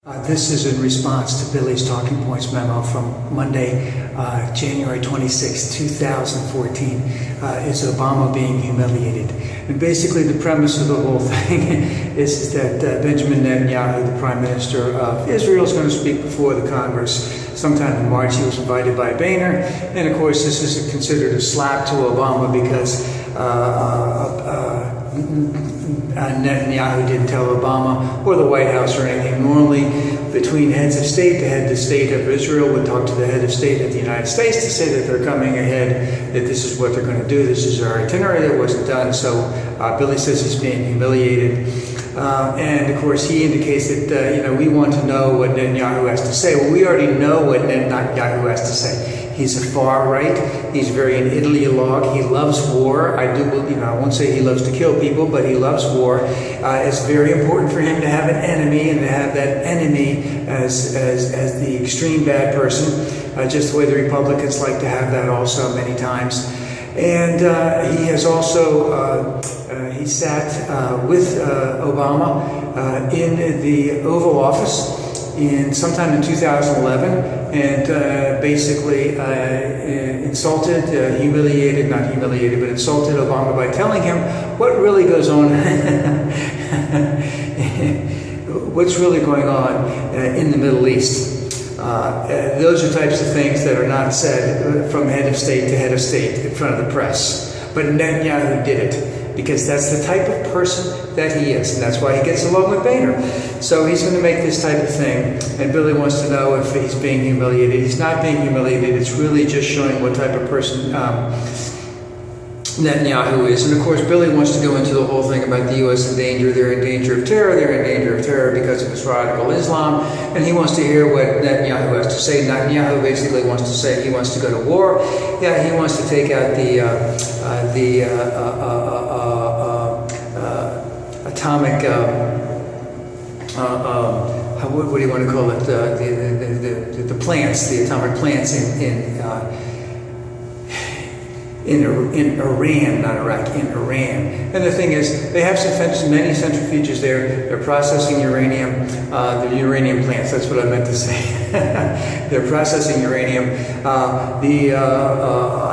This is in response to Billy's Talking Points memo from Monday, January 26, 2014. Is Obama being humiliated? And basically the premise of the whole thing is that Benjamin Netanyahu, the Prime Minister of Israel, is going to speak before the Congress sometime in March. He was invited by Boehner, and of course this is considered a slap to Obama because Netanyahu didn't tell Obama or the White House or anything. Normally, between heads of state, the head of state of Israel would talk to the head of state of the United States to say that they're coming ahead, that this is what they're going to do, this is our itinerary. That wasn't done, so Billy says he's being humiliated. And of course he indicates that we want to know what Netanyahu has to say. Well, we already know what Netanyahu has to say. He's a far right. He's very an ideologue. He loves war. I do believe, I won't say he loves to kill people, but he loves war. It's very important for him to have an enemy, and to have that enemy as the extreme bad person, just the way the Republicans like to have that also many times. And he has also he sat with Obama in the Oval Office sometime in 2011, and basically insulted, not humiliated, but insulted Obama by telling him what really goes on, what's really going on in the Middle East. Those are types of things that are not said from head of state to head of state in front of the press. But Netanyahu did it, because that's the type of person that he is, and that's why he gets along with Boehner. So he's going to make this type of thing, and Billy wants to know if he's being humiliated. He's not being humiliated. It's really just showing what type of person Netanyahu is. And of course, Billy wants to go into the whole thing about the U.S. in danger. They're in danger of terror. They're in danger of terror because of this radical Islam. And he wants to hear what Netanyahu has to say. Netanyahu basically wants to say he wants to go to war. Yeah, he wants to take out the atomic, what do you want to call it? The plants, the atomic plants in Iran, not Iraq, in Iran. And the thing is, they have many centrifuges there. They're processing uranium, the uranium plants, that's what I meant to say. They're processing uranium. The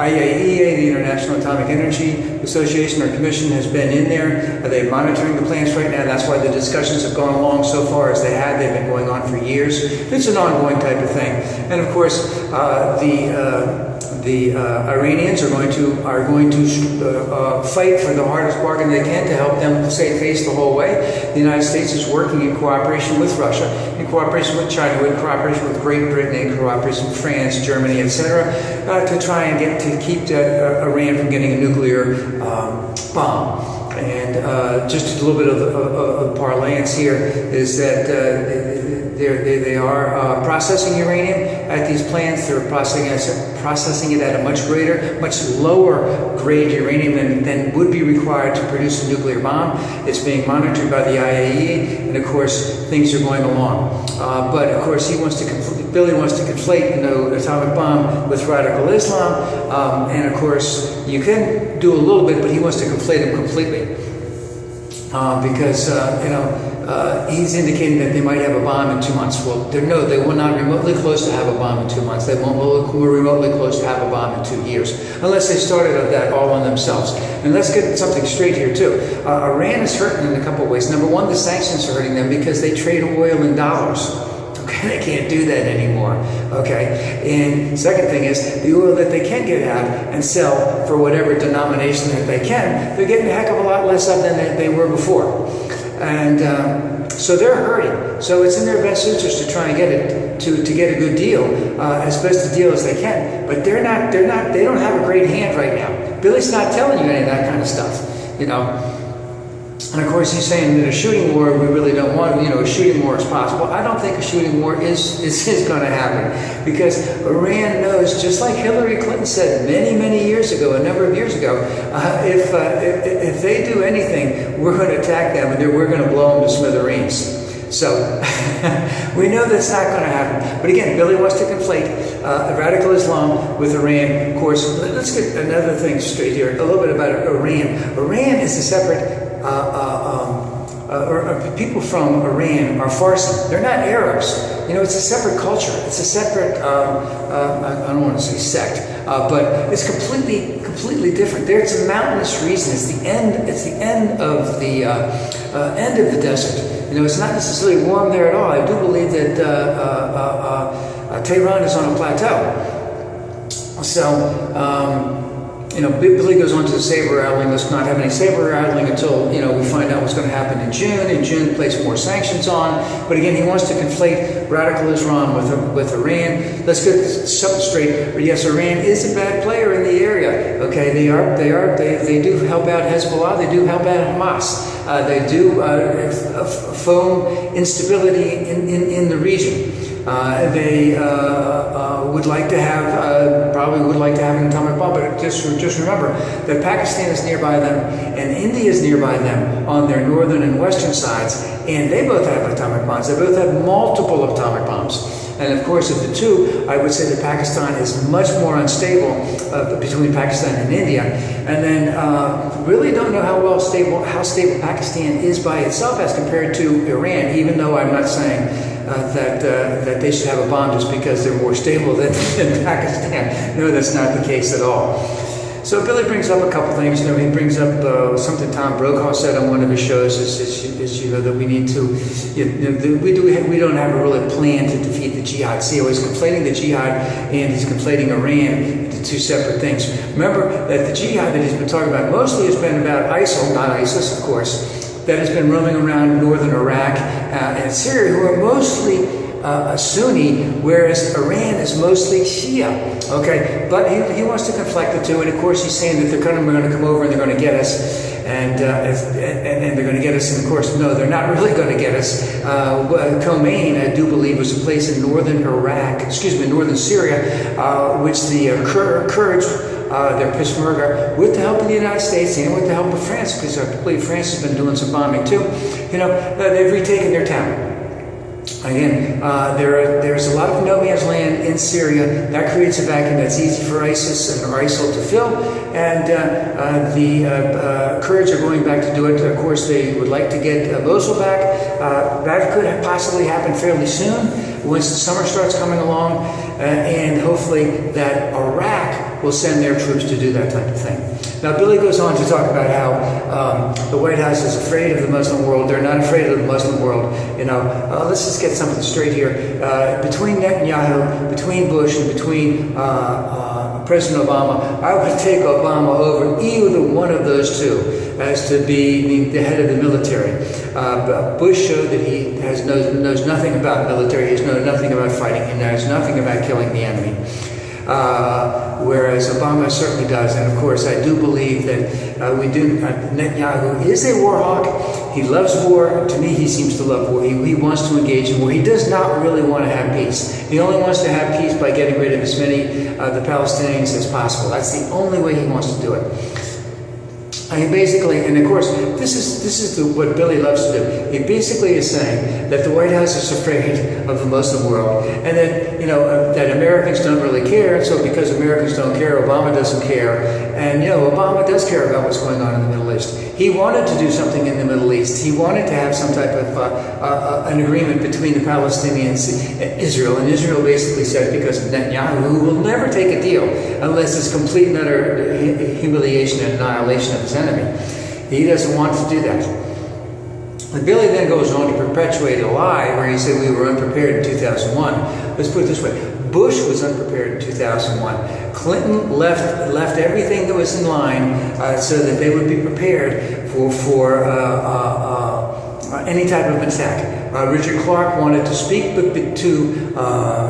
IAEA, the International Atomic Energy Association or Commission, has been in there. They're monitoring the plants right now. That's why the discussions have gone along so far as they have. They've been going on for years. It's an ongoing type of thing. And of course, the Iranians are going to fight for the hardest bargain they can to help them save face the whole way. The United States is working in cooperation with Russia, in cooperation with China, in cooperation with Great Britain, in cooperation with France, Germany, etc., to try and keep Iran from getting a nuclear bomb. And just a little bit of parlance here is that they are processing uranium at these plants. They're processing it at a much greater, much lower grade uranium than would be required to produce a nuclear bomb. It's being monitored by the IAEA, and of course things are going along. But of course Billy wants to conflate the atomic bomb with radical Islam, and of course you can do a little bit, but he wants to conflate them completely. Because he's indicating that they might have a bomb in 2 months. Well, they will not remotely close to have a bomb in 2 months. They won't remotely close to have a bomb in 2 years, unless they started that all on themselves. And let's get something straight here too. Iran is hurting in a couple of ways. Number one, the sanctions are hurting them because they trade oil in dollars. Okay, they can't do that anymore. Okay, and second thing is the oil that they can get out and sell for whatever denomination that they can, they're getting a heck of a lot less of than they were before. And so they're hurting. So it's in their best interest to try and get a good deal, as best a deal as they can. But they don't have a great hand right now. Billy's not telling you any of that kind of stuff, And of course he's saying that a shooting war we really don't want, a shooting war is possible. I don't think a shooting war is going to happen, because Iran knows, just like Hillary Clinton said many years ago, a number of years ago, if they do anything, we're going to attack them and we're going to blow them to smithereens. So we know that's not going to happen. But again, Billy wants to conflate radical Islam with Iran. Of course, let's get another thing straight here, a little bit about Iran. Iran is a separate or people from Iran are Farsi. They're not Arabs. You know, it's a separate culture. It's a separate, I don't want to say sect, but it's completely different. There, it's a mountainous region. It's the end of the desert. You know, it's not necessarily warm there at all. I do believe that Tehran is on a plateau. So, you know, Billy goes on to the saber rattling. Let's not have any saber rattling until, you know, we find out what's going to happen in June. In June, place more sanctions on. But again, he wants to conflate radical Islam with Iran. Let's get something straight. Yes, Iran is a bad player in the area. Okay, they do help out Hezbollah. They do help out Hamas. They do foam instability in the region. They would like to have, probably would like to have an atomic bomb, but just remember that Pakistan is nearby them and India is nearby them on their northern and western sides, and they both have atomic bombs. They both have multiple atomic bombs. And of course, of the two, I would say that Pakistan is much more unstable between Pakistan and India. And then really don't know how stable Pakistan is by itself as compared to Iran, even though I'm not saying that they should have a bomb just because they're more stable than Pakistan. No, that's not the case at all. So Billy brings up a couple things. You know, he brings up something Tom Brokaw said on one of his shows is you know, that we need to, we don't have a really plan to defeat the jihad. See, he's conflating the jihad and he's conflating Iran into two separate things. Remember that the jihad that he's been talking about mostly has been about ISIL, not ISIS, of course, that has been roaming around northern Iraq and Syria, who are mostly Sunni, whereas Iran is mostly Shia. Okay, but he wants to conflict the two, and of course he's saying that they're going to come over and they're going to get us, and they're going to get us. And of course, no, they're not really going to get us. Khomeini, I do believe, was a place in northern northern Syria, which the Kurds. Their Peshmerga, with the help of the United States and with the help of France, because I believe France has been doing some bombing too. You know, they've retaken their town. Again, there's a lot of no man's land in Syria. That creates a vacuum that's easy for ISIS or ISIL to fill, and the Kurds are going back to do it. Of course, they would like to get Mosul back. That could possibly happen fairly soon once the summer starts coming along, and hopefully that Iraq will send their troops to do that type of thing. Now, Billy goes on to talk about how the White House is afraid of the Muslim world. They're not afraid of the Muslim world. You know, let's just get something straight here. Between Netanyahu, between Bush, and between President Obama, I would take Obama over either one of those two as to be the head of the military. Bush showed that he knows nothing about military. He knows nothing about fighting. He knows nothing about killing the enemy. Whereas Obama certainly does. And of course, I do believe that Netanyahu is a war hawk. He loves war. To me, he seems to love war. He wants to engage in war. He does not really want to have peace. He only wants to have peace by getting rid of as many of the Palestinians as possible. That's the only way he wants to do it. He basically, and of course, this is what Billy loves to do. He basically is saying that the White House is afraid of the Muslim world, and that, you know, that Americans don't really care. And so, because Americans don't care, Obama doesn't care. And, you know, Obama does care about what's going on in the Middle East. He wanted to do something in the Middle East. He wanted to have some type of an agreement between the Palestinians and Israel. And Israel basically said, because of Netanyahu, who will never take a deal unless it's complete and utter humiliation and annihilation of his enemy. He doesn't want to do that. And Billy then goes on to perpetuate a lie where he said we were unprepared in 2001. Let's put it this way. Bush was unprepared in 2001. Clinton left everything that was in line so that they would be prepared for any type of attack. Richard Clark wanted to speak to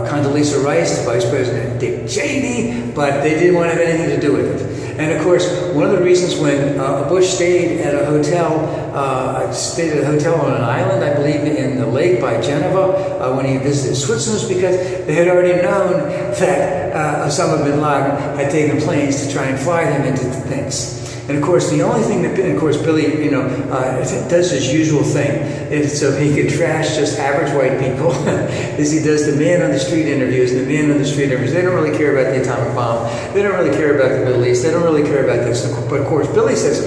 Condoleezza Rice, to Vice President Dick Cheney, but they didn't want to have anything to do with it. And of course, one of the reasons when Bush stayed at a hotel on an island, I believe in the lake by Geneva, when he visited Switzerland, was because they had already known that Osama bin Laden had taken planes to try and fly them into things. And of course, the only thing that, of course, Billy, does his usual thing, is so he can trash just average white people, is he does the man on the street interviews, and the man on the street interviews. They don't really care about the atomic bomb. They don't really care about the Middle East. They don't really care about this. But of course, Billy says,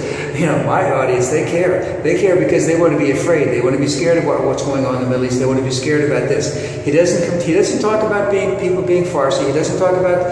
my audience, they care. They care because they want to be afraid. They want to be scared about what's going on in the Middle East. They want to be scared about this. He doesn't talk about people being Farsi. He doesn't talk about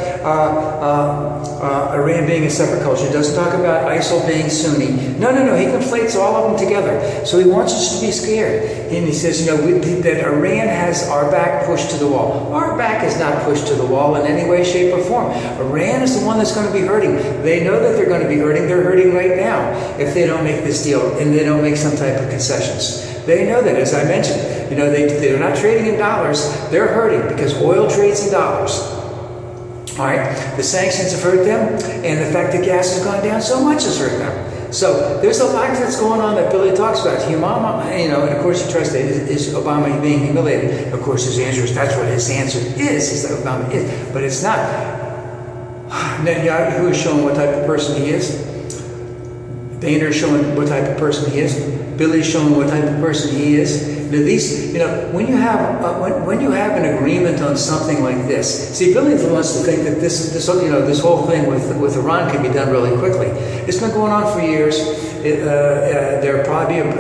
Iran being a separate culture. He doesn't talk about ISIL being Sunni. No. He conflates all of them together. So he wants us to be scared. And he says, that Iran has our back pushed to the wall. Our back is not pushed to the wall in any way, shape, or form. Iran is the one that's going to be hurting. They know that they're going to be hurting. They're hurting right now if they don't make this deal and they don't make some type of concessions. They know that, as I mentioned. They're not trading in dollars. They're hurting because oil trades in dollars. All right, the sanctions have hurt them, and the fact that gas has gone down so much has hurt them. So there's a lot that's going on that Billy talks about. And of course he tries to, is Obama being humiliated? Of course his answer is, that's what his answer is that Obama is, but it's not. Netanyahu is showing what type of person he is. Boehner is showing what type of person he is. Billy's showing what type of person he is. When you have an agreement on something like this, see, Billy wants to think that this whole thing with Iran can be done really quickly. It's been going on for years. There'll probably be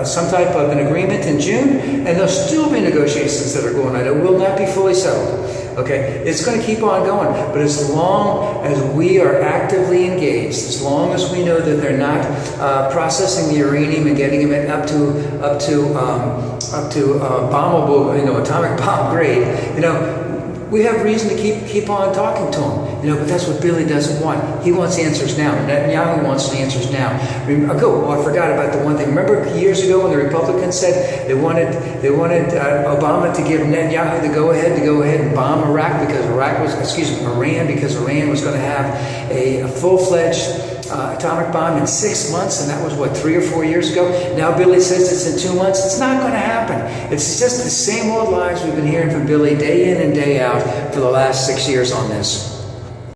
some type of an agreement in June, and there'll still be negotiations that are going on. It will not be fully settled. Okay, it's going to keep on going, but as long as we are actively engaged, as long as we know that they're not processing the uranium and getting it up to bombable, atomic bomb grade, we have reason to keep on talking to him. But that's what Billy doesn't want. He wants answers now. Netanyahu wants the answers now. I forgot about the one thing. Remember years ago when the Republicans said they wanted Obama to give Netanyahu the go ahead and bomb Iran because Iran was going to have a full-fledged atomic bomb in 6 months, and that was, 3 or 4 years ago. Now Billy says it's in 2 months. It's not going to happen. It's just the same old lies we've been hearing from Billy day in and day out for the last 6 years on this.